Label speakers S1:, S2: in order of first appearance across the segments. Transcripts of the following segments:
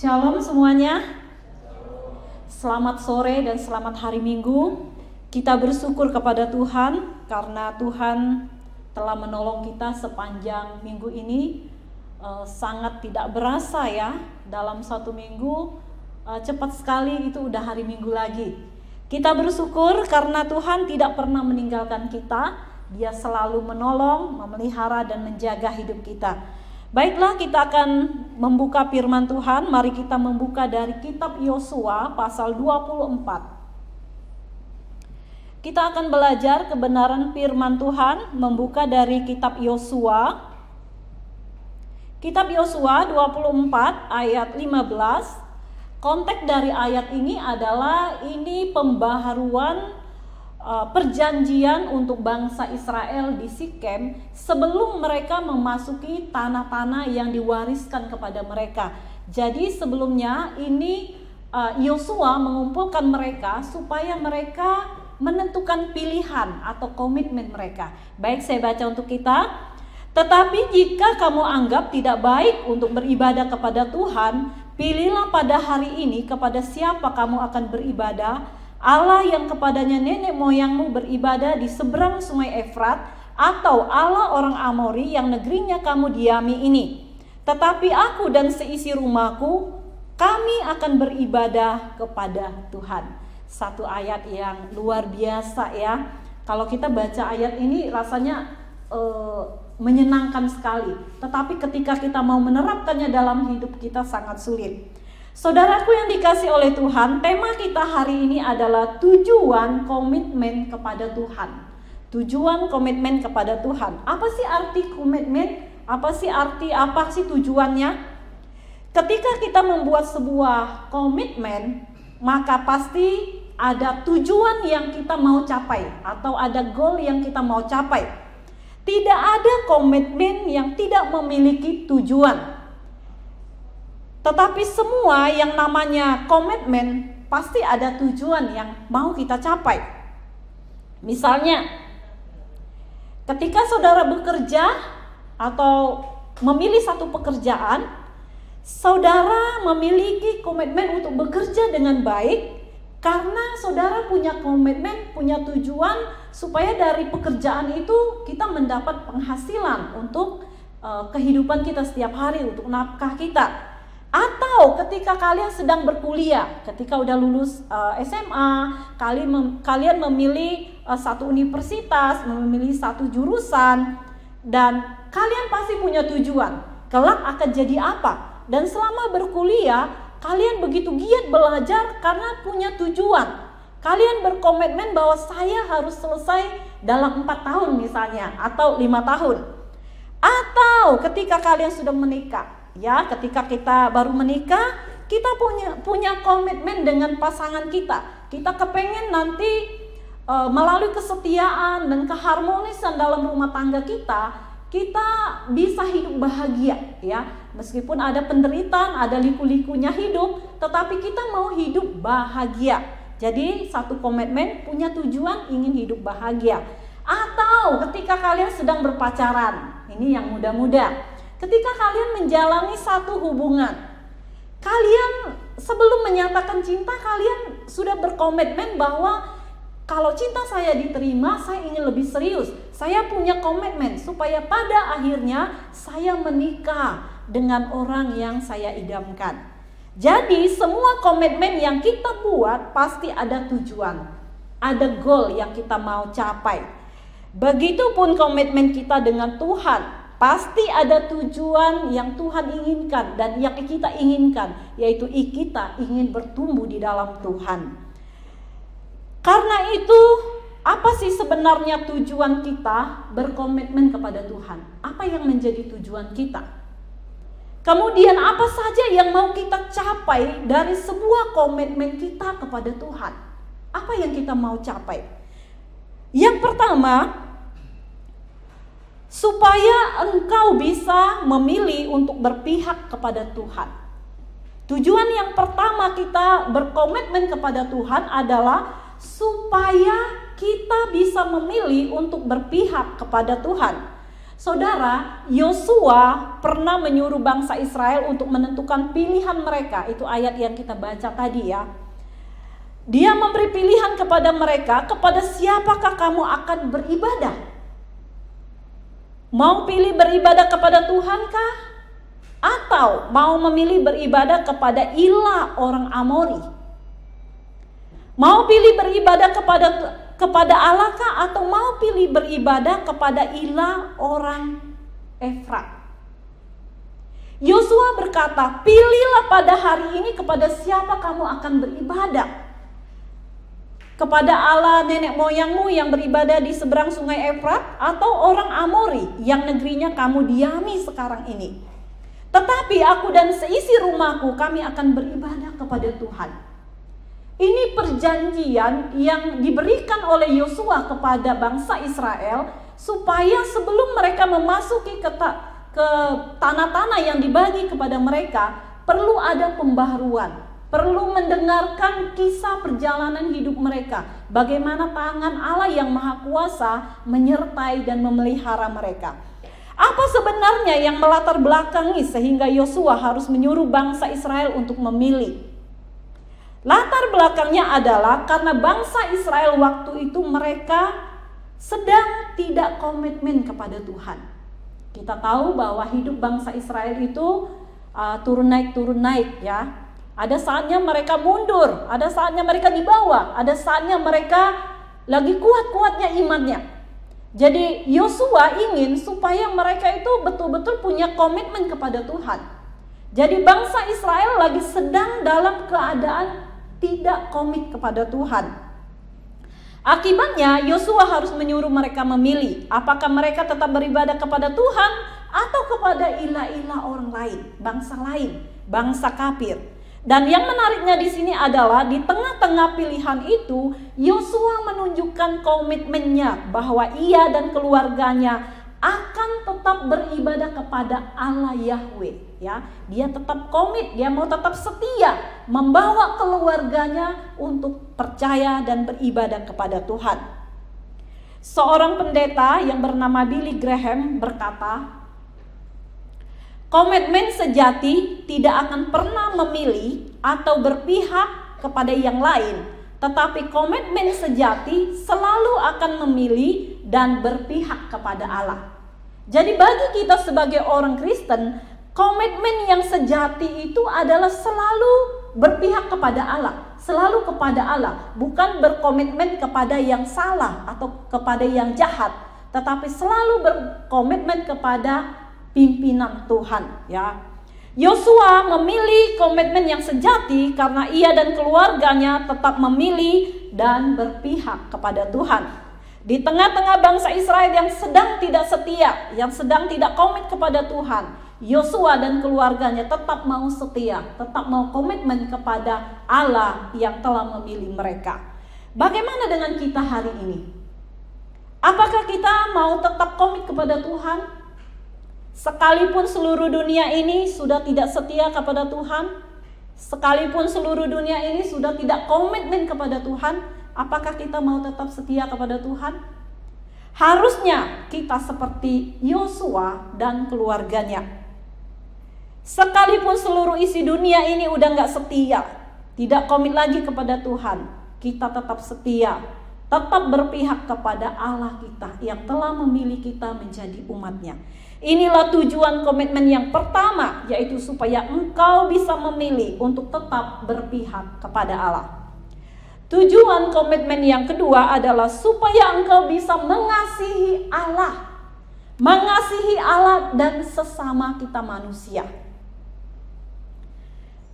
S1: Shalom semuanya. Selamat sore dan selamat hari Minggu. Kita bersyukur kepada Tuhan karena Tuhan telah menolong kita sepanjang minggu ini. Sangat tidak berasa ya, dalam satu minggu cepat sekali itu udah hari Minggu lagi. Kita bersyukur karena Tuhan tidak pernah meninggalkan kita. Dia selalu menolong, memelihara dan menjaga hidup kita. Baiklah, kita akan membuka firman Tuhan. Mari kita membuka dari kitab Yosua pasal 24. Kita akan belajar kebenaran firman Tuhan, membuka dari kitab Yosua. Kitab Yosua 24 ayat 15. Konteks dari ayat ini adalah ini pembaharuan perjanjian untuk bangsa Israel di Sikem sebelum mereka memasuki tanah-tanah yang diwariskan kepada mereka. Jadi sebelumnya ini Yosua mengumpulkan mereka supaya mereka menentukan pilihan atau komitmen mereka. Baik, saya baca untuk kita. Tetapi jika kamu anggap tidak baik untuk beribadah kepada Tuhan, pilihlah pada hari ini kepada siapa kamu akan beribadah, Allah yang kepadanya nenek moyangmu beribadah di seberang sungai Efrat, atau Allah orang Amori yang negerinya kamu diami ini. Tetapi aku dan seisi rumahku, kami akan beribadah kepada Tuhan. Satu ayat yang luar biasa ya. Kalau kita baca ayat ini rasanya menyenangkan sekali. Tetapi ketika kita mau menerapkannya dalam hidup kita sangat sulit. Saudaraku yang dikasih oleh Tuhan, tema kita hari ini adalah tujuan komitmen kepada Tuhan. Tujuan komitmen kepada Tuhan. Apa sih arti komitmen? Apa sih tujuannya? Ketika kita membuat sebuah komitmen, maka pasti ada tujuan yang kita mau capai atau ada goal yang kita mau capai. Tidak ada komitmen yang tidak memiliki tujuan. Tetapi semua yang namanya komitmen pasti ada tujuan yang mau kita capai. Misalnya, ketika saudara bekerja atau memilih satu pekerjaan, saudara memiliki komitmen untuk bekerja dengan baik karena saudara punya komitmen, punya tujuan supaya dari pekerjaan itu kita mendapat penghasilan untuk kehidupan kita setiap hari, untuk nafkah kita. Atau ketika kalian sedang berkuliah, ketika udah lulus SMA, kalian memilih satu universitas, memilih satu jurusan, dan kalian pasti punya tujuan, kelak akan jadi apa. Dan selama berkuliah, kalian begitu giat belajar karena punya tujuan. Kalian berkomitmen bahwa saya harus selesai dalam 4 tahun misalnya, atau 5 tahun. Atau ketika kalian sudah menikah, ya, ketika kita baru menikah, kita punya komitmen dengan pasangan kita. Kita kepengen nanti melalui kesetiaan dan keharmonisan dalam rumah tangga kita bisa hidup bahagia, ya. Meskipun ada penderitaan, ada liku-likunya hidup, tetapi kita mau hidup bahagia. Jadi satu komitmen punya tujuan ingin hidup bahagia. Atau ketika kalian sedang berpacaran, ini yang muda-muda. Ketika kalian menjalani satu hubungan, kalian sebelum menyatakan cinta, kalian sudah berkomitmen bahwa kalau cinta saya diterima, saya ingin lebih serius. Saya punya komitmen supaya pada akhirnya saya menikah dengan orang yang saya idamkan. Jadi semua komitmen yang kita buat pasti ada tujuan, ada goal yang kita mau capai. Begitupun komitmen kita dengan Tuhan. Pasti ada tujuan yang Tuhan inginkan dan yang kita inginkan, yaitu kita ingin bertumbuh di dalam Tuhan. Karena itu, apa sih sebenarnya tujuan kita berkomitmen kepada Tuhan? Apa yang menjadi tujuan kita? Kemudian apa saja yang mau kita capai dari sebuah komitmen kita kepada Tuhan? Apa yang kita mau capai? Yang pertama, supaya engkau bisa memilih untuk berpihak kepada Tuhan. Tujuan yang pertama kita berkomitmen kepada Tuhan adalah supaya kita bisa memilih untuk berpihak kepada Tuhan. Saudara, Yosua pernah menyuruh bangsa Israel untuk menentukan pilihan mereka. Itu ayat yang kita baca tadi ya. Dia memberi pilihan kepada mereka, kepada siapakah kamu akan beribadah? Mau pilih beribadah kepada Tuhankah? Atau mau memilih beribadah kepada ilah orang Amori? Mau pilih beribadah kepada Allah kah, atau mau pilih beribadah kepada ilah orang Efrat? Yosua berkata, pilihlah pada hari ini kepada siapa kamu akan beribadah. Kepada Allah nenek moyangmu yang beribadah di seberang sungai Efrat, atau orang Amori yang negerinya kamu diami sekarang ini. Tetapi aku dan seisi rumahku, kami akan beribadah kepada Tuhan. Ini perjanjian yang diberikan oleh Yosua kepada bangsa Israel, supaya sebelum mereka memasuki ke tanah-tanah yang dibagi kepada mereka, perlu ada pembaharuan, perlu mendengarkan kisah perjalanan hidup mereka, bagaimana tangan Allah yang Maha Kuasa menyertai dan memelihara mereka. Apa sebenarnya yang melatar belakangi sehingga Yosua harus menyuruh bangsa Israel untuk memilih? Latar belakangnya adalah karena bangsa Israel waktu itu mereka sedang tidak komitmen kepada Tuhan. Kita tahu bahwa hidup bangsa Israel itu turun naik ya. Ada saatnya mereka mundur, ada saatnya mereka di bawah, ada saatnya mereka lagi kuat-kuatnya imannya. Jadi Yosua ingin supaya mereka itu betul-betul punya komitmen kepada Tuhan. Jadi bangsa Israel lagi sedang dalam keadaan tidak komit kepada Tuhan. Akibatnya Yosua harus menyuruh mereka memilih, apakah mereka tetap beribadah kepada Tuhan atau kepada ilah-ilah orang lain, bangsa kafir. Dan yang menariknya di sini adalah di tengah-tengah pilihan itu, Yosua menunjukkan komitmennya bahwa ia dan keluarganya akan tetap beribadah kepada Allah Yahweh. Ya, dia tetap komit, dia mau tetap setia membawa keluarganya untuk percaya dan beribadah kepada Tuhan. Seorang pendeta yang bernama Billy Graham berkata, komitmen sejati tidak akan pernah memilih atau berpihak kepada yang lain, tetapi komitmen sejati selalu akan memilih dan berpihak kepada Allah. Jadi bagi kita sebagai orang Kristen, komitmen yang sejati itu adalah selalu berpihak kepada Allah, selalu kepada Allah, bukan berkomitmen kepada yang salah atau kepada yang jahat, tetapi selalu berkomitmen kepada pimpinan Tuhan ya. Yosua memilih komitmen yang sejati karena ia dan keluarganya tetap memilih dan berpihak kepada Tuhan. Di tengah-tengah bangsa Israel yang sedang tidak setia, yang sedang tidak komit kepada Tuhan, Yosua dan keluarganya tetap mau setia, tetap mau komitmen kepada Allah yang telah memilih mereka. Bagaimana dengan kita hari ini? Apakah kita mau tetap komit kepada Tuhan? Sekalipun seluruh dunia ini sudah tidak setia kepada Tuhan, sekalipun seluruh dunia ini sudah tidak komitmen kepada Tuhan, apakah kita mau tetap setia kepada Tuhan? Harusnya kita seperti Yosua dan keluarganya. Sekalipun seluruh isi dunia ini udah gak setia, tidak komit lagi kepada Tuhan, kita tetap setia, tetap berpihak kepada Allah kita yang telah memilih kita menjadi umatnya. Inilah tujuan komitmen yang pertama, yaitu supaya engkau bisa memilih untuk tetap berpihak kepada Allah. Tujuan komitmen yang kedua adalah supaya engkau bisa mengasihi Allah dan sesama kita manusia.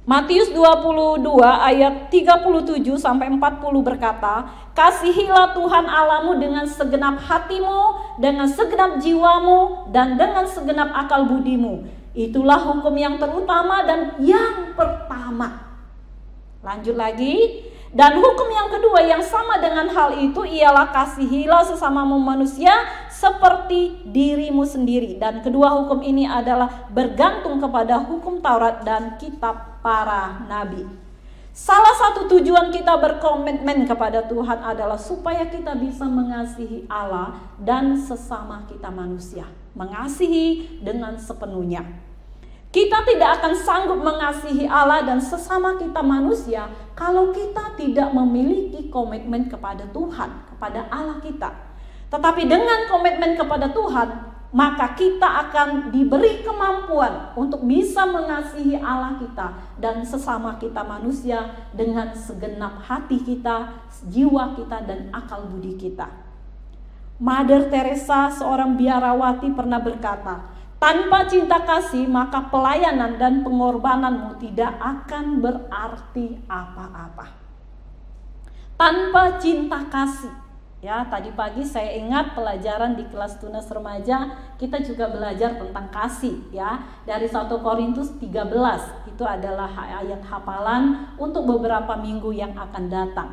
S1: Matius 22 ayat 37 sampai 40 berkata, kasihilah Tuhan Allahmu dengan segenap hatimu, dengan segenap jiwamu, dan dengan segenap akal budimu. Itulah hukum yang terutama dan yang pertama. Lanjut lagi. Dan hukum yang kedua yang sama dengan hal itu ialah kasihilah sesamamu manusia seperti dirimu sendiri. Dan kedua hukum ini adalah bergantung kepada hukum Taurat dan kitab para nabi. Salah satu tujuan kita berkomitmen kepada Tuhan adalah supaya kita bisa mengasihi Allah dan sesama kita manusia. Mengasihi dengan sepenuhnya. Kita tidak akan sanggup mengasihi Allah dan sesama kita manusia kalau kita tidak memiliki komitmen kepada Tuhan, kepada Allah kita. Tetapi dengan komitmen kepada Tuhan, maka kita akan diberi kemampuan untuk bisa mengasihi Allah kita dan sesama kita manusia dengan segenap hati kita, jiwa kita, dan akal budi kita. Mother Teresa, seorang biarawati, pernah berkata, tanpa cinta kasih maka pelayanan dan pengorbananmu tidak akan berarti apa-apa. Tanpa cinta kasih. Ya, tadi pagi saya ingat pelajaran di kelas tunas remaja, kita juga belajar tentang kasih, ya. Dari 1 Korintus 13, itu adalah ayat hafalan untuk beberapa minggu yang akan datang.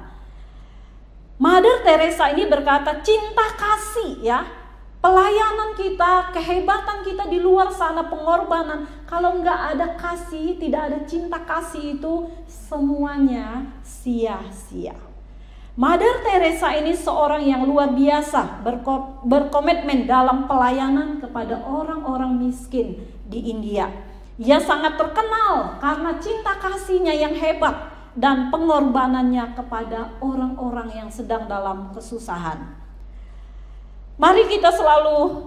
S1: Mother Teresa ini berkata, cinta kasih, ya. Pelayanan kita, kehebatan kita di luar sana, pengorbanan, kalau nggak ada kasih, tidak ada cinta kasih, itu semuanya sia-sia. Mother Teresa ini seorang yang luar biasa, berkomitmen dalam pelayanan kepada orang-orang miskin di India. Ia sangat terkenal karena cinta kasihnya yang hebat dan pengorbanannya kepada orang-orang yang sedang dalam kesusahan. Mari kita selalu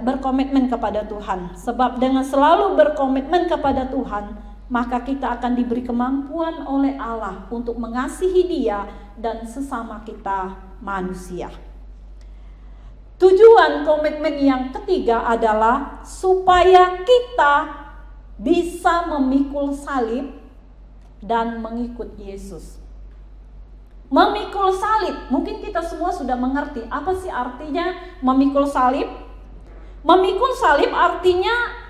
S1: berkomitmen kepada Tuhan, sebab dengan selalu berkomitmen kepada Tuhan, maka kita akan diberi kemampuan oleh Allah untuk mengasihi Dia dan sesama kita manusia. Tujuan komitmen yang ketiga adalah supaya kita bisa memikul salib dan mengikut Yesus. Memikul salib, mungkin kita semua sudah mengerti apa sih artinya memikul salib. Memikul salib artinya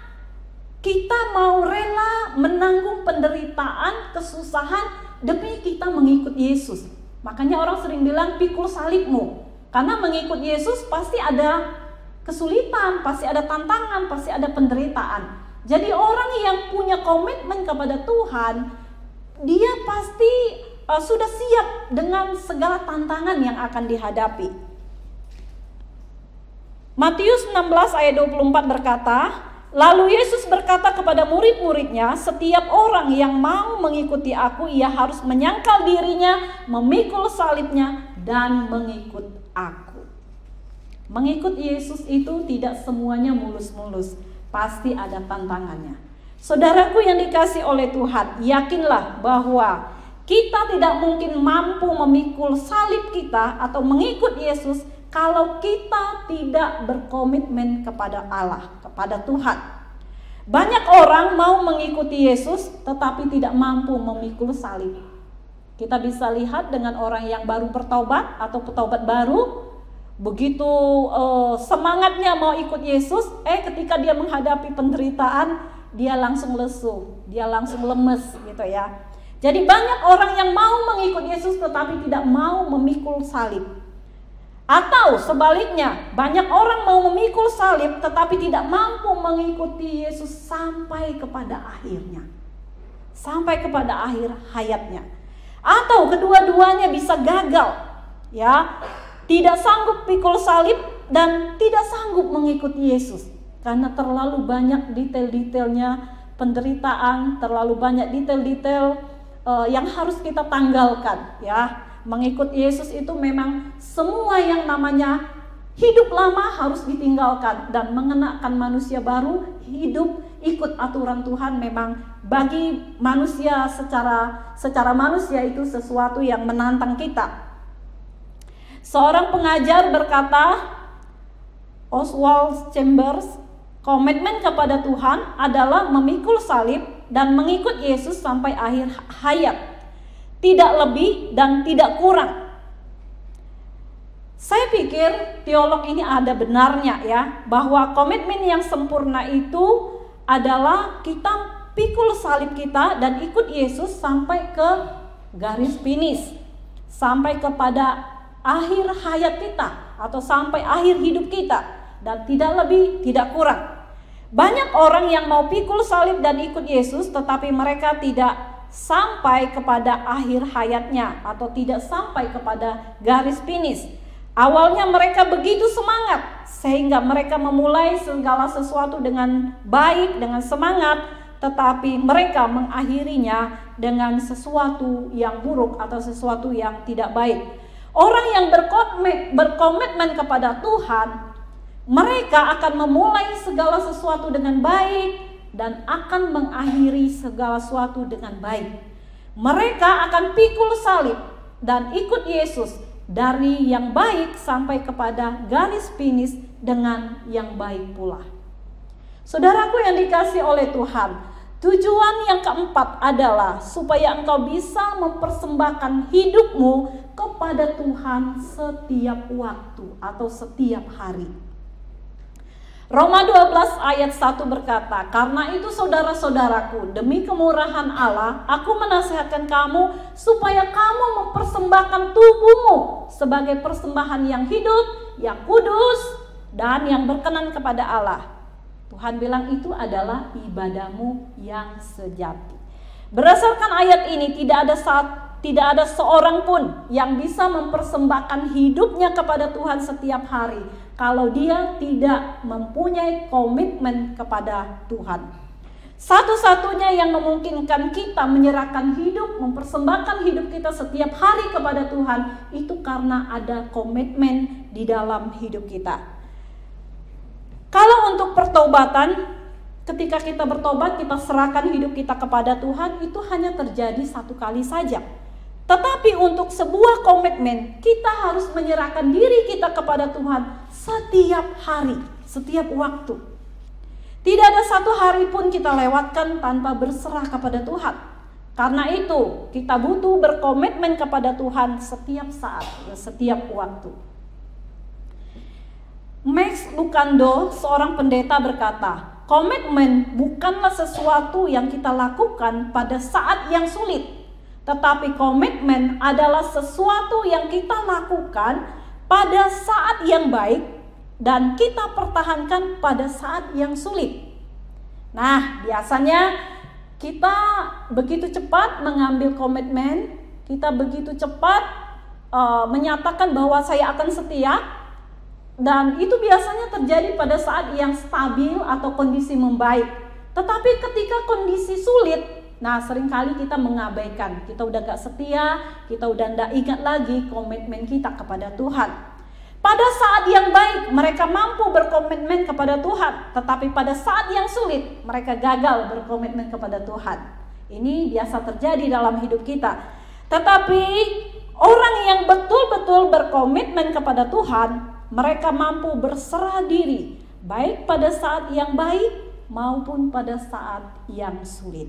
S1: kita mau rela menanggung penderitaan, kesusahan demi kita mengikut Yesus. Makanya orang sering bilang pikul salibmu. Karena mengikut Yesus pasti ada kesulitan, pasti ada tantangan, pasti ada penderitaan. Jadi orang yang punya komitmen kepada Tuhan, dia pasti sudah siap dengan segala tantangan yang akan dihadapi. Matius 16 ayat 24 berkata, lalu Yesus berkata kepada murid-muridnya, setiap orang yang mau mengikuti aku, ia harus menyangkal dirinya, memikul salibnya, dan mengikut aku. Mengikut Yesus itu tidak semuanya mulus-mulus, pasti ada tantangannya. Saudaraku yang dikasih oleh Tuhan, yakinlah bahwa kita tidak mungkin mampu memikul salib kita atau mengikut Yesus kalau kita tidak berkomitmen kepada Allah, kepada Tuhan. Banyak orang mau mengikuti Yesus tetapi tidak mampu memikul salib. Kita bisa lihat dengan orang yang baru bertobat atau petobat baru, begitu semangatnya mau ikut Yesus, ketika dia menghadapi penderitaan, dia langsung lesu, dia langsung lemes gitu ya. Jadi banyak orang yang mau mengikut Yesus tetapi tidak mau memikul salib. Atau sebaliknya, banyak orang mau memikul salib tetapi tidak mampu mengikuti Yesus sampai kepada akhirnya. Sampai kepada akhir hayatnya. Atau kedua-duanya bisa gagal, ya. Tidak sanggup pikul salib dan tidak sanggup mengikuti Yesus karena terlalu banyak detail-detailnya penderitaan, terlalu banyak detail-detail yang harus kita tanggalkan, ya. Mengikut Yesus itu memang semua yang namanya hidup lama harus ditinggalkan dan mengenakan manusia baru, hidup ikut aturan Tuhan memang bagi manusia secara manusia itu sesuatu yang menantang kita. Seorang pengajar berkata, Oswald Chambers, komitmen kepada Tuhan adalah memikul salib dan mengikut Yesus sampai akhir hayat, tidak lebih dan tidak kurang. Saya pikir teolog ini ada benarnya ya, bahwa komitmen yang sempurna itu adalah kita pikul salib kita dan ikut Yesus sampai ke garis finish, sampai kepada akhir hayat kita atau sampai akhir hidup kita, dan tidak lebih tidak kurang. Banyak orang yang mau pikul salib dan ikut Yesus tetapi mereka tidak sampai kepada akhir hayatnya atau tidak sampai kepada garis finish. Awalnya mereka begitu semangat sehingga mereka memulai segala sesuatu dengan baik, dengan semangat, tetapi mereka mengakhirinya dengan sesuatu yang buruk atau sesuatu yang tidak baik. Orang yang berkomitmen kepada Tuhan, mereka akan memulai segala sesuatu dengan baik dan akan mengakhiri segala sesuatu dengan baik. Mereka akan pikul salib dan ikut Yesus dari yang baik sampai kepada garis finish dengan yang baik pula. Saudaraku yang dikasihi oleh Tuhan, tujuan yang keempat adalah supaya engkau bisa mempersembahkan hidupmu kepada Tuhan setiap waktu atau setiap hari. Roma 12 ayat 1 berkata, "Karena itu saudara-saudaraku, demi kemurahan Allah, aku menasihatkan kamu supaya kamu mempersembahkan tubuhmu sebagai persembahan yang hidup, yang kudus, dan yang berkenan kepada Allah." Tuhan bilang itu adalah ibadahmu yang sejati. Berdasarkan ayat ini tidak ada seorang pun yang bisa mempersembahkan hidupnya kepada Tuhan setiap hari kalau dia tidak mempunyai komitmen kepada Tuhan. Satu-satunya yang memungkinkan kita menyerahkan hidup, mempersembahkan hidup kita setiap hari kepada Tuhan itu karena ada komitmen di dalam hidup kita. Kalau untuk pertobatan, ketika kita bertobat, kita serahkan hidup kita kepada Tuhan, itu hanya terjadi satu kali saja. Tetapi untuk sebuah komitmen, kita harus menyerahkan diri kita kepada Tuhan setiap hari, setiap waktu. Tidak ada satu hari pun kita lewatkan tanpa berserah kepada Tuhan. Karena itu, kita butuh berkomitmen kepada Tuhan setiap saat, setiap waktu. Max Lucado, seorang pendeta, berkata, komitmen bukanlah sesuatu yang kita lakukan pada saat yang sulit, tetapi komitmen adalah sesuatu yang kita lakukan pada saat yang baik dan kita pertahankan pada saat yang sulit. Nah, biasanya kita begitu cepat mengambil komitmen, kita begitu cepat menyatakan bahwa saya akan setia, dan itu biasanya terjadi pada saat yang stabil atau kondisi membaik. Tetapi ketika kondisi sulit, nah seringkali kita mengabaikan, kita udah gak setia, kita udah gak ingat lagi komitmen kita kepada Tuhan. Pada saat yang baik mereka mampu berkomitmen kepada Tuhan, tetapi pada saat yang sulit mereka gagal berkomitmen kepada Tuhan. Ini biasa terjadi dalam hidup kita. Tetapi orang yang betul-betul berkomitmen kepada Tuhan, mereka mampu berserah diri baik pada saat yang baik maupun pada saat yang sulit.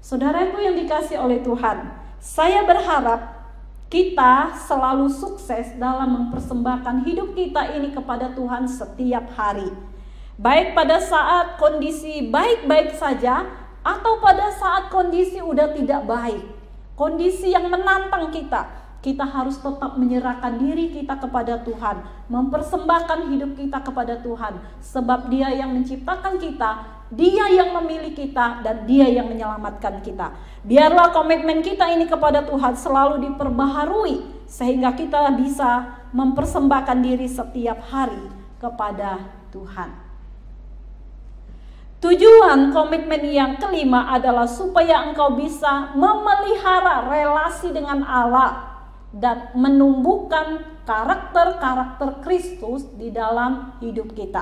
S1: Saudaraku yang dikasihi oleh Tuhan, saya berharap kita selalu sukses dalam mempersembahkan hidup kita ini kepada Tuhan setiap hari. Baik pada saat kondisi baik-baik saja atau pada saat kondisi udah tidak baik, kondisi yang menantang kita. Kita harus tetap menyerahkan diri kita kepada Tuhan, mempersembahkan hidup kita kepada Tuhan, sebab Dia yang menciptakan kita, Dia yang memilih kita, dan Dia yang menyelamatkan kita. Biarlah komitmen kita ini kepada Tuhan selalu diperbaharui, sehingga kita bisa mempersembahkan diri setiap hari kepada Tuhan. Tujuan komitmen yang kelima adalah supaya engkau bisa memelihara relasi dengan Allah dan menumbuhkan karakter-karakter Kristus di dalam hidup kita.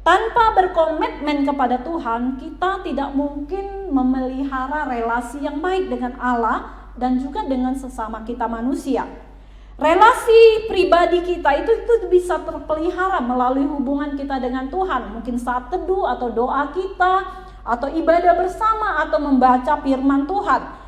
S1: Tanpa berkomitmen kepada Tuhan, kita tidak mungkin memelihara relasi yang baik dengan Allah dan juga dengan sesama kita manusia. Relasi pribadi kita itu bisa terpelihara melalui hubungan kita dengan Tuhan. Mungkin saat teduh atau doa kita, atau ibadah bersama, atau membaca firman Tuhan.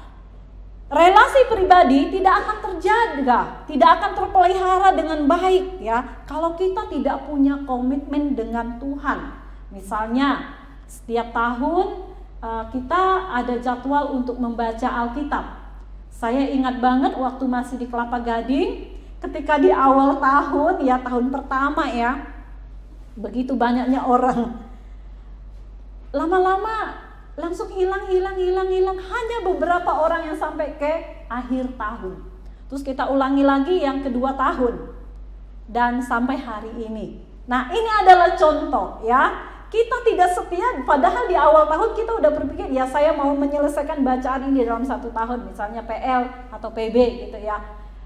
S1: Relasi pribadi tidak akan terjaga, tidak akan terpelihara dengan baik ya kalau kita tidak punya komitmen dengan Tuhan. Misalnya setiap tahun kita ada jadwal untuk membaca Alkitab. Saya ingat banget waktu masih di Kelapa Gading, ketika di awal tahun ya, tahun pertama ya, begitu banyaknya orang. Lama-lama langsung hilang. Hanya beberapa orang yang sampai ke akhir tahun. Terus kita ulangi lagi yang kedua tahun. Dan sampai hari ini. Nah, ini adalah contoh ya. Kita tidak setia, padahal di awal tahun kita udah berpikir, ya saya mau menyelesaikan bacaan ini dalam 1 tahun, misalnya PL atau PB gitu ya.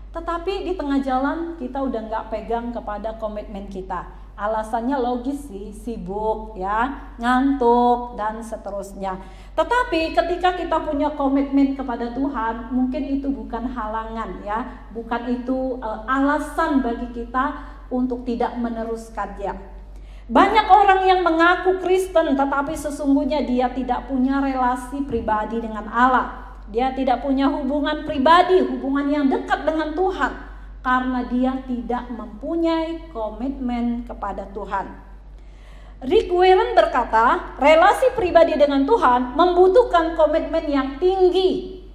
S1: Tetapi di tengah jalan kita udah nggak pegang kepada komitmen kita. Alasannya logis sih, sibuk ya, ngantuk dan seterusnya. Tetapi ketika kita punya komitmen kepada Tuhan, mungkin itu bukan halangan ya, bukan itu alasan bagi kita untuk tidak meneruskannya. Banyak orang yang mengaku Kristen tetapi sesungguhnya dia tidak punya relasi pribadi dengan Allah. Dia tidak punya hubungan pribadi, hubungan yang dekat dengan Tuhan. Karena dia tidak mempunyai komitmen kepada Tuhan. Rick Warren berkata, relasi pribadi dengan Tuhan membutuhkan komitmen yang tinggi.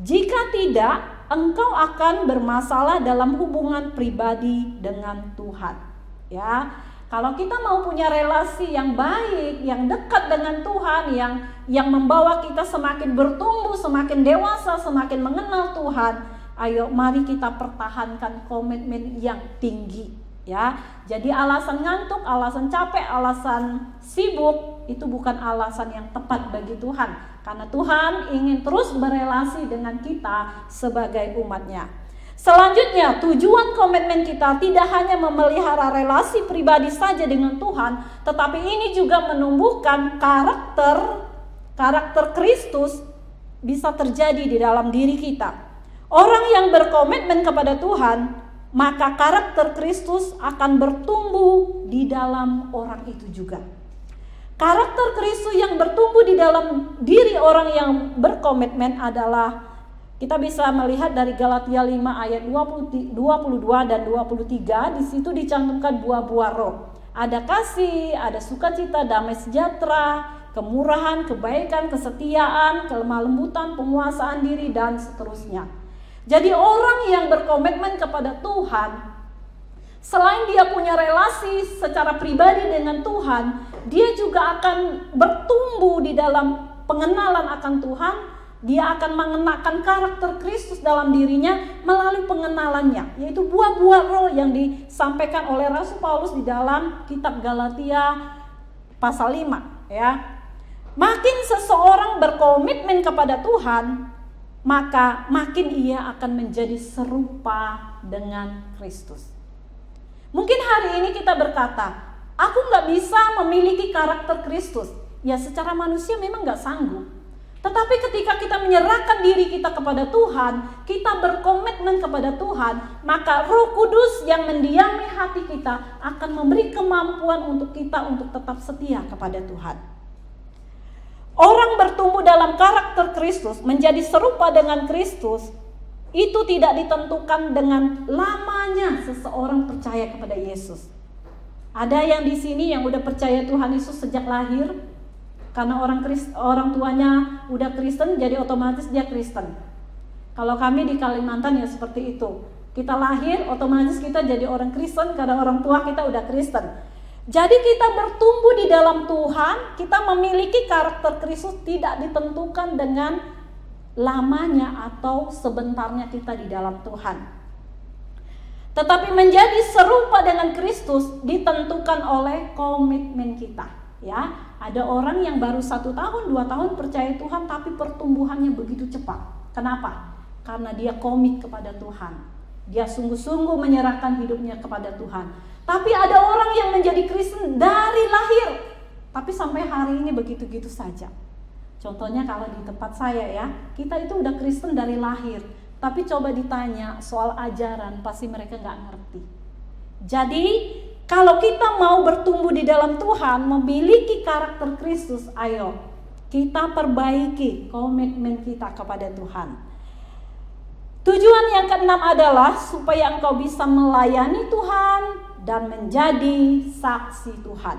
S1: Jika tidak, engkau akan bermasalah dalam hubungan pribadi dengan Tuhan. Ya. Kalau kita mau punya relasi yang baik, yang dekat dengan Tuhan, yang membawa kita semakin bertumbuh, semakin dewasa, semakin mengenal Tuhan, ayo mari kita pertahankan komitmen yang tinggi ya. Jadi alasan ngantuk, alasan capek, alasan sibuk itu bukan alasan yang tepat bagi Tuhan. Karena Tuhan ingin terus berelasi dengan kita sebagai umatnya. Selanjutnya, tujuan komitmen kita tidak hanya memelihara relasi pribadi saja dengan Tuhan, tetapi ini juga menumbuhkan karakter Kristus bisa terjadi di dalam diri kita. Orang yang berkomitmen kepada Tuhan, maka karakter Kristus akan bertumbuh di dalam orang itu juga. Karakter Kristus yang bertumbuh di dalam diri orang yang berkomitmen adalah, kita bisa melihat dari Galatia 5 ayat 22 dan 23, di situ dicantumkan buah-buah roh. Ada kasih, ada sukacita, damai sejahtera, kemurahan, kebaikan, kesetiaan, kelemah lembutan, penguasaan diri dan seterusnya. Jadi orang yang berkomitmen kepada Tuhan, selain dia punya relasi secara pribadi dengan Tuhan, dia juga akan bertumbuh di dalam pengenalan akan Tuhan. Dia akan mengenakan karakter Kristus dalam dirinya melalui pengenalannya, yaitu buah-buah roh yang disampaikan oleh Rasul Paulus di dalam kitab Galatia pasal 5 ya. Makin seseorang berkomitmen kepada Tuhan, maka makin ia akan menjadi serupa dengan Kristus. Mungkin hari ini kita berkata, aku gak bisa memiliki karakter Kristus. Ya secara manusia memang gak sanggup. Tetapi ketika kita menyerahkan diri kita kepada Tuhan, kita berkomitmen kepada Tuhan, maka Roh Kudus yang mendiami hati kita akan memberi kemampuan untuk kita untuk tetap setia kepada Tuhan. Orang bertumbuh dalam karakter Kristus, menjadi serupa dengan Kristus, itu tidak ditentukan dengan lamanya seseorang percaya kepada Yesus. Ada yang di sini yang udah percaya Tuhan Yesus sejak lahir, karena orang tuanya udah Kristen, jadi otomatis dia Kristen. Kalau kami di Kalimantan ya seperti itu. Kita lahir, otomatis kita jadi orang Kristen karena orang tua kita udah Kristen. Jadi kita bertumbuh di dalam Tuhan, kita memiliki karakter Kristus tidak ditentukan dengan lamanya atau sebentarnya kita di dalam Tuhan. Tetapi menjadi serupa dengan Kristus ditentukan oleh komitmen kita. Ya, ada orang yang baru 1 tahun, 2 tahun percaya Tuhan tapi pertumbuhannya begitu cepat. Kenapa? Karena dia komit kepada Tuhan. Dia sungguh-sungguh menyerahkan hidupnya kepada Tuhan. Tapi ada orang yang menjadi Kristen dari lahir, tapi sampai hari ini begitu-gitu saja. Contohnya kalau di tempat saya ya, kita itu udah Kristen dari lahir, tapi coba ditanya soal ajaran, pasti mereka gak ngerti. Jadi kalau kita mau bertumbuh di dalam Tuhan, memiliki karakter Kristus, ayo kita perbaiki komitmen kita kepada Tuhan. Tujuan yang keenam adalah supaya engkau bisa melayani Tuhan dan menjadi saksi Tuhan.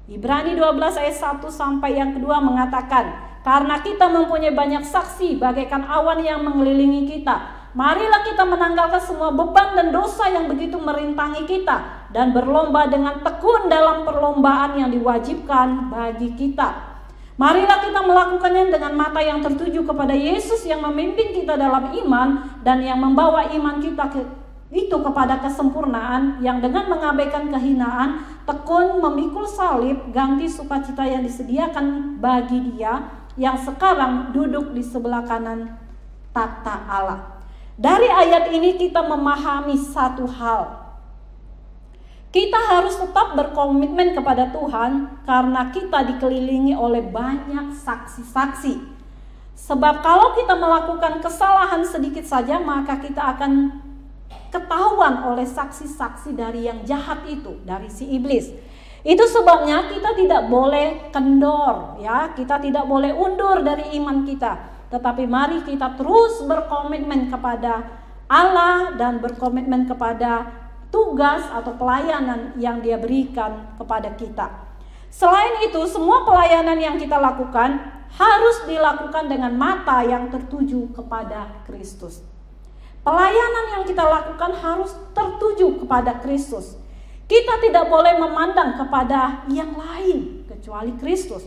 S1: Ibrani 12 ayat 1 sampai yang kedua mengatakan, karena kita mempunyai banyak saksi bagaikan awan yang mengelilingi kita, marilah kita menanggalkan semua beban dan dosa yang begitu merintangi kita dan berlomba dengan tekun dalam perlombaan yang diwajibkan bagi kita. Marilah kita melakukannya dengan mata yang tertuju kepada Yesus yang memimpin kita dalam iman dan yang membawa iman kita itu kepada kesempurnaan, yang dengan mengabaikan kehinaan, tekun memikul salib, ganti sukacita yang disediakan bagi Dia yang sekarang duduk di sebelah kanan tahta Allah. Dari ayat ini kita memahami satu hal. Kita harus tetap berkomitmen kepada Tuhan karena kita dikelilingi oleh banyak saksi-saksi. Sebab kalau kita melakukan kesalahan sedikit saja, maka kita akan ketahuan oleh saksi-saksi dari yang jahat itu, dari si iblis. Itu sebabnya kita tidak boleh kendor, ya, kita tidak boleh undur dari iman kita. Tetapi mari kita terus berkomitmen kepada Allah dan berkomitmen kepada tugas atau pelayanan yang Dia berikan kepada kita. Selain itu, semua pelayanan yang kita lakukan harus dilakukan dengan mata yang tertuju kepada Kristus. Pelayanan yang kita lakukan harus tertuju kepada Kristus. Kita tidak boleh memandang kepada yang lain kecuali Kristus.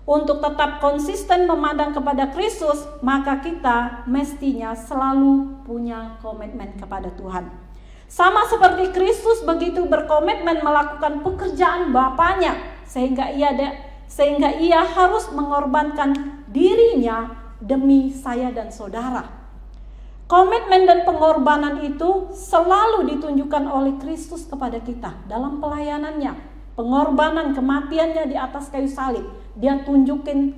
S1: Untuk tetap konsisten memandang kepada Kristus, maka kita mestinya selalu punya komitmen kepada Tuhan. Sama seperti Kristus begitu berkomitmen melakukan pekerjaan Bapaknya, sehingga ia harus mengorbankan dirinya demi saya dan saudara. Komitmen dan pengorbanan itu selalu ditunjukkan oleh Kristus kepada kita dalam pelayanannya. Pengorbanan kematiannya di atas kayu salib, Dia tunjukin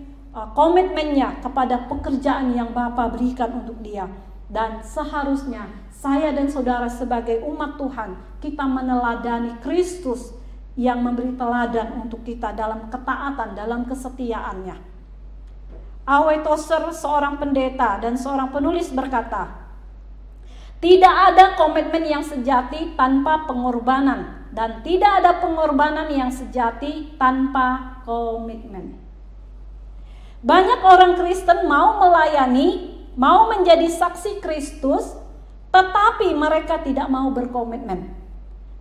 S1: komitmennya kepada pekerjaan yang Bapa berikan untuk Dia. Dan seharusnya saya dan saudara sebagai umat Tuhan, kita meneladani Kristus yang memberi teladan untuk kita dalam ketaatan, dalam kesetiaannya. A.W. Tozer, seorang pendeta dan seorang penulis, berkata, tidak ada komitmen yang sejati tanpa pengorbanan, dan tidak ada pengorbanan yang sejati tanpa komitmen. Banyak orang Kristen mau melayani, mau menjadi saksi Kristus, tetapi mereka tidak mau berkomitmen.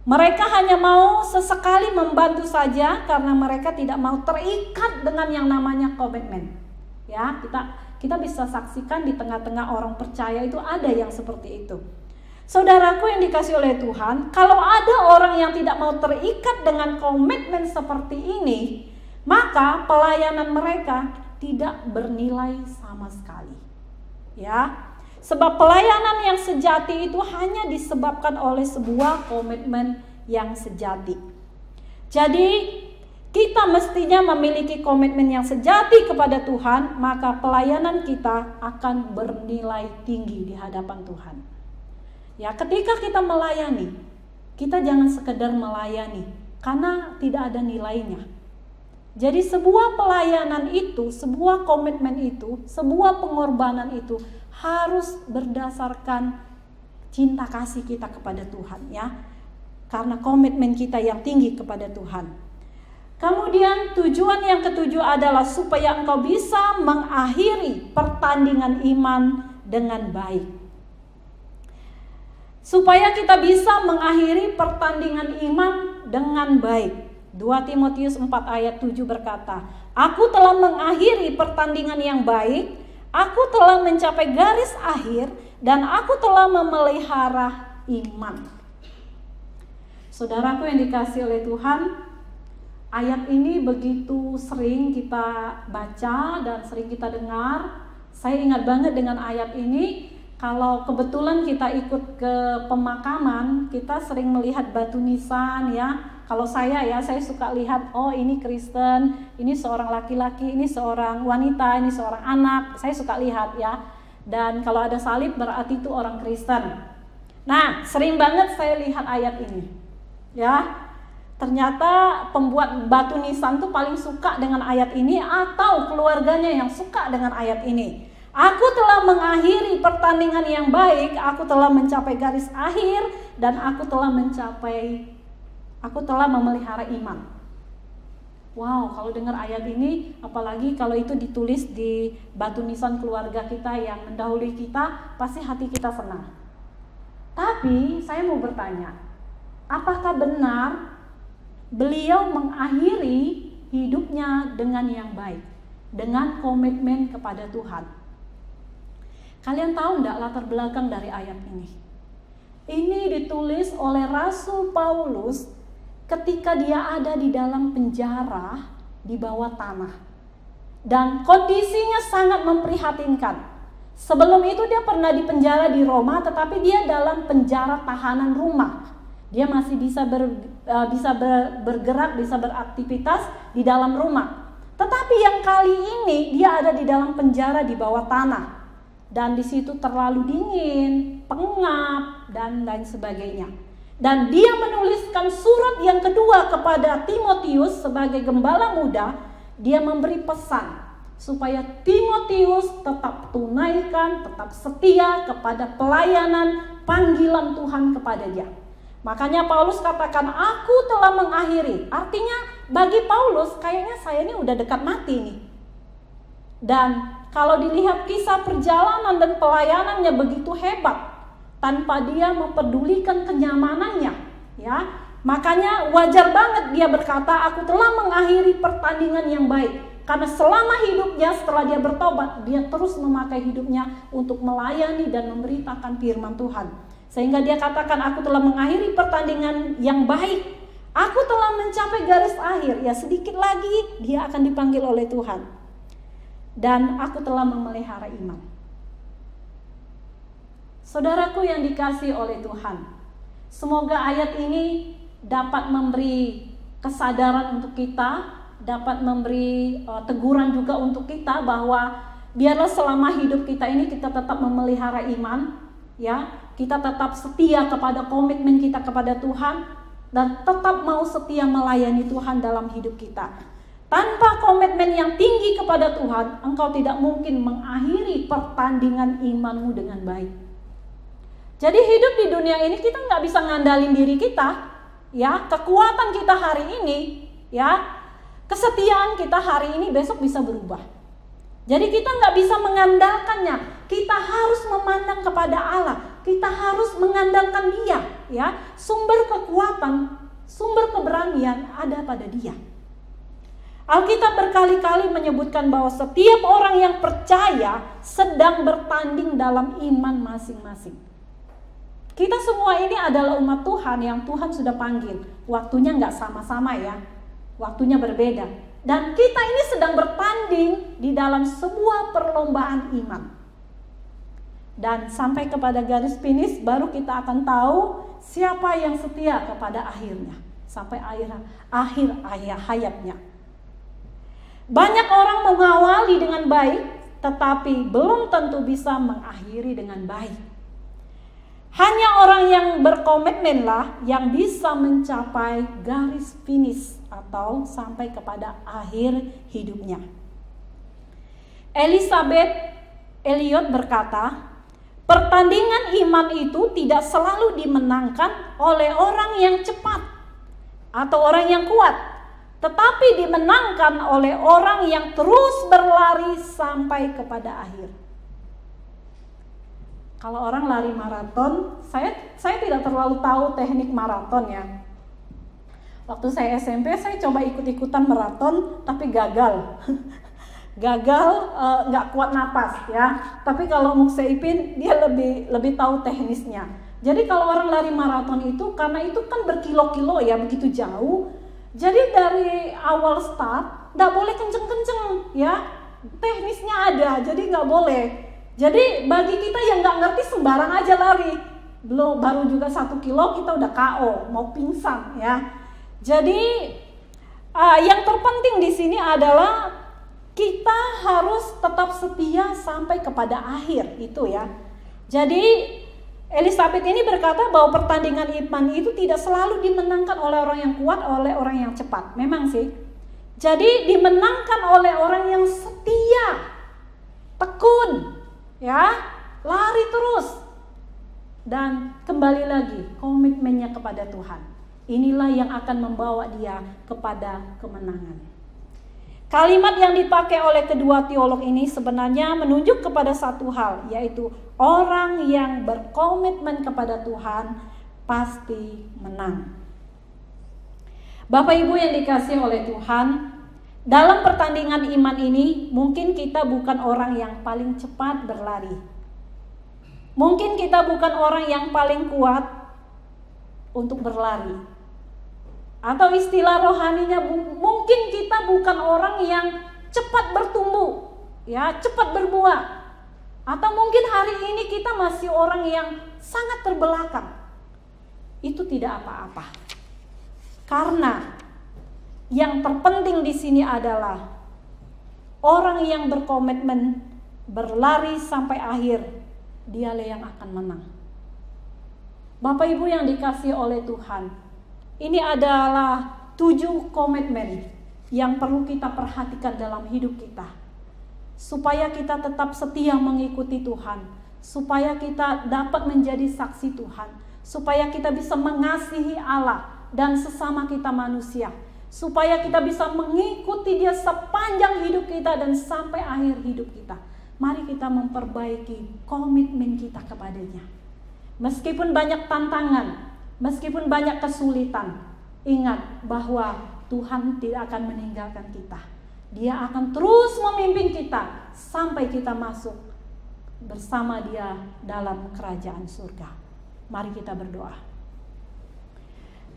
S1: Mereka hanya mau sesekali membantu saja karena mereka tidak mau terikat dengan yang namanya komitmen. Ya, kita bisa saksikan di tengah-tengah orang percaya itu ada yang seperti itu. Saudaraku yang dikasihi oleh Tuhan, kalau ada orang yang tidak mau terikat dengan komitmen seperti ini, maka pelayanan mereka tidak bernilai sama sekali. Ya, sebab pelayanan yang sejati itu hanya disebabkan oleh sebuah komitmen yang sejati. Jadi kita mestinya memiliki komitmen yang sejati kepada Tuhan, maka pelayanan kita akan bernilai tinggi di hadapan Tuhan. Ya, ketika kita melayani, kita jangan sekedar melayani karena tidak ada nilainya. Jadi sebuah pelayanan itu, sebuah komitmen itu, sebuah pengorbanan itu harus berdasarkan cinta kasih kita kepada Tuhan, ya. Karena komitmen kita yang tinggi kepada Tuhan. Kemudian tujuan yang ketujuh adalah supaya engkau bisa mengakhiri pertandingan iman dengan baik. Supaya kita bisa mengakhiri pertandingan iman dengan baik. 2 Timotius 4 ayat 7 berkata, aku telah mengakhiri pertandingan yang baik, aku telah mencapai garis akhir, dan aku telah memelihara iman. Saudaraku yang dikasihi oleh Tuhan, ayat ini begitu sering kita baca dan sering kita dengar. Saya ingat banget dengan ayat ini. Kalau kebetulan kita ikut ke pemakaman, kita sering melihat batu nisan, ya. Kalau saya suka lihat, oh ini Kristen, ini seorang laki-laki, ini seorang wanita, ini seorang anak. Saya suka lihat, ya. Dan kalau ada salib berarti itu orang Kristen. Nah, sering banget saya lihat ayat ini, ya. Ternyata pembuat batu nisan tuh paling suka dengan ayat ini, atau keluarganya yang suka dengan ayat ini. Aku telah mengakhiri pertandingan yang baik, aku telah mencapai garis akhir, dan aku telah memelihara iman. Wow, kalau dengar ayat ini, apalagi kalau itu ditulis di batu nisan keluarga kita yang mendahului kita, pasti hati kita senang. Tapi saya mau bertanya, apakah benar beliau mengakhiri hidupnya dengan yang baik? dengan komitmen kepada Tuhan. Kalian tahu enggak latar belakang dari ayat ini? Ini ditulis oleh Rasul Paulus ketika dia ada di dalam penjara di bawah tanah. Dan kondisinya sangat memprihatinkan. Sebelum itu dia pernah dipenjara di Roma, tetapi dia dalam penjara tahanan rumah. Dia masih bisa bergerak, bisa beraktivitas di dalam rumah. Tetapi yang kali ini dia ada di dalam penjara di bawah tanah. Dan di situ terlalu dingin, pengap, dan lain sebagainya. Dan dia menuliskan surat yang kedua kepada Timotius sebagai gembala muda. Dia memberi pesan supaya Timotius tetap tunaikan, tetap setia kepada pelayanan panggilan Tuhan kepada dia. Makanya Paulus katakan, aku telah mengakhiri. Artinya bagi Paulus kayaknya saya ini udah dekat mati nih. Dan kalau dilihat kisah perjalanan dan pelayanannya begitu hebat, tanpa dia mempedulikan kenyamanannya, ya. Makanya wajar banget dia berkata, aku telah mengakhiri pertandingan yang baik. Karena selama hidupnya setelah dia bertobat, dia terus memakai hidupnya untuk melayani dan memberitakan firman Tuhan. Sehingga dia katakan, aku telah mengakhiri pertandingan yang baik. Aku telah mencapai garis akhir. Ya sedikit lagi dia akan dipanggil oleh Tuhan. Dan aku telah memelihara iman. Saudaraku yang dikasihi oleh Tuhan, semoga ayat ini dapat memberi kesadaran untuk kita, dapat memberi teguran juga untuk kita bahwa biarlah selama hidup kita ini kita tetap memelihara iman, ya, kita tetap setia kepada komitmen kita kepada Tuhan dan tetap mau setia melayani Tuhan dalam hidup kita. Tanpa komitmen yang tinggi kepada Tuhan, engkau tidak mungkin mengakhiri pertandingan imanmu dengan baik. Jadi hidup di dunia ini kita nggak bisa ngandalin diri kita, ya, kekuatan kita hari ini, ya, kesetiaan kita hari ini besok bisa berubah. Jadi kita nggak bisa mengandalkannya. Kita harus memandang kepada Allah. Kita harus mengandalkan Dia, ya. Sumber kekuatan, sumber keberanian ada pada Dia. Alkitab berkali-kali menyebutkan bahwa setiap orang yang percaya sedang bertanding dalam iman masing-masing. Kita semua ini adalah umat Tuhan yang Tuhan sudah panggil. Waktunya nggak sama-sama ya, waktunya berbeda. Dan kita ini sedang bertanding di dalam sebuah perlombaan iman. Dan sampai kepada garis finish baru kita akan tahu siapa yang setia kepada akhirnya. Sampai akhir hayatnya. Banyak orang mengawali dengan baik, tetapi belum tentu bisa mengakhiri dengan baik. Hanya orang yang berkomitmenlah yang bisa mencapai garis finish atau sampai kepada akhir hidupnya. Elizabeth Elliot berkata, pertandingan iman itu tidak selalu dimenangkan oleh orang yang cepat atau orang yang kuat, tetapi dimenangkan oleh orang yang terus berlari sampai kepada akhir. Kalau orang lari maraton, saya tidak terlalu tahu teknik maraton ya. Waktu saya SMP, saya coba ikut-ikutan maraton, tapi gagal. Nggak kuat napas ya. Tapi kalau Mukse Ipin, dia lebih tahu teknisnya. Jadi kalau orang lari maraton itu, karena itu kan berkilo-kilo ya, begitu jauh. Jadi dari awal start nggak boleh kenceng-kenceng ya, teknisnya ada, jadi nggak boleh. Jadi bagi kita yang nggak ngerti sembarang aja lari, baru juga 1 kilo kita udah KO, mau pingsan ya. Jadi yang terpenting di sini adalah kita harus tetap setia sampai kepada akhir itu ya. Jadi Elizabeth ini berkata bahwa pertandingan iman itu tidak selalu dimenangkan oleh orang yang kuat, oleh orang yang cepat. Memang sih. Jadi dimenangkan oleh orang yang setia, tekun, ya, lari terus. Dan kembali lagi komitmennya kepada Tuhan. Inilah yang akan membawa dia kepada kemenangan. Kalimat yang dipakai oleh kedua teolog ini sebenarnya menunjuk kepada satu hal, yaitu orang yang berkomitmen kepada Tuhan pasti menang. Bapak Ibu yang dikasihi oleh Tuhan, Dalam pertandingan iman ini, mungkin kita bukan orang yang paling cepat berlari. Mungkin kita bukan orang yang paling kuat untuk berlari. Atau istilah rohaninya, mungkin kita bukan orang yang cepat bertumbuh, ya, cepat berbuah. Atau mungkin hari ini kita masih orang yang sangat terbelakang. Itu tidak apa-apa. Karena yang terpenting di sini adalah orang yang berkomitmen berlari sampai akhir, dialah yang akan menang. Bapak Ibu yang dikasihi oleh Tuhan, ini adalah 7 komitmen yang perlu kita perhatikan dalam hidup kita, supaya kita tetap setia mengikuti Tuhan, supaya kita dapat menjadi saksi Tuhan, supaya kita bisa mengasihi Allah dan sesama kita manusia, supaya kita bisa mengikuti Dia sepanjang hidup kita dan sampai akhir hidup kita. Mari kita memperbaiki komitmen kita kepadanya. Meskipun banyak tantangan, meskipun banyak kesulitan, ingat bahwa Tuhan tidak akan meninggalkan kita. Dia akan terus memimpin kita sampai kita masuk bersama Dia dalam kerajaan surga. Mari kita berdoa.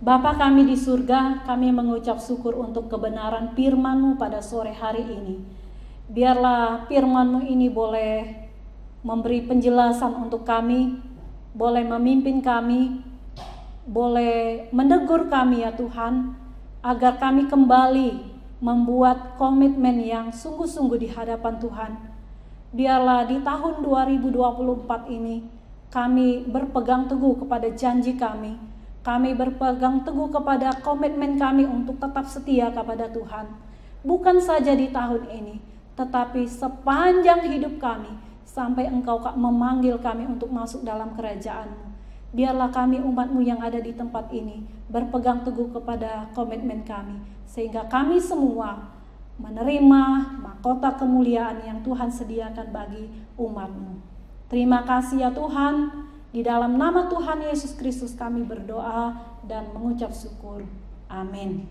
S1: Bapa kami di surga, kami mengucap syukur untuk kebenaran firman-Mu pada sore hari ini. Biarlah firman-Mu ini boleh memberi penjelasan untuk kami, boleh memimpin kami, boleh menegur kami ya Tuhan, agar kami kembali membuat komitmen yang sungguh-sungguh di hadapan Tuhan. Biarlah di tahun 2024 ini kami berpegang teguh kepada janji kami. Kami berpegang teguh kepada komitmen kami untuk tetap setia kepada Tuhan. Bukan saja di tahun ini, tetapi sepanjang hidup kami, sampai Engkau memanggil kami untuk masuk dalam kerajaan-Mu. Biarlah kami umat-Mu yang ada di tempat ini berpegang teguh kepada komitmen kami, sehingga kami semua menerima mahkota kemuliaan yang Tuhan sediakan bagi umat-Mu. Terima kasih ya Tuhan. Di dalam nama Tuhan Yesus Kristus kami berdoa dan mengucap syukur. Amin.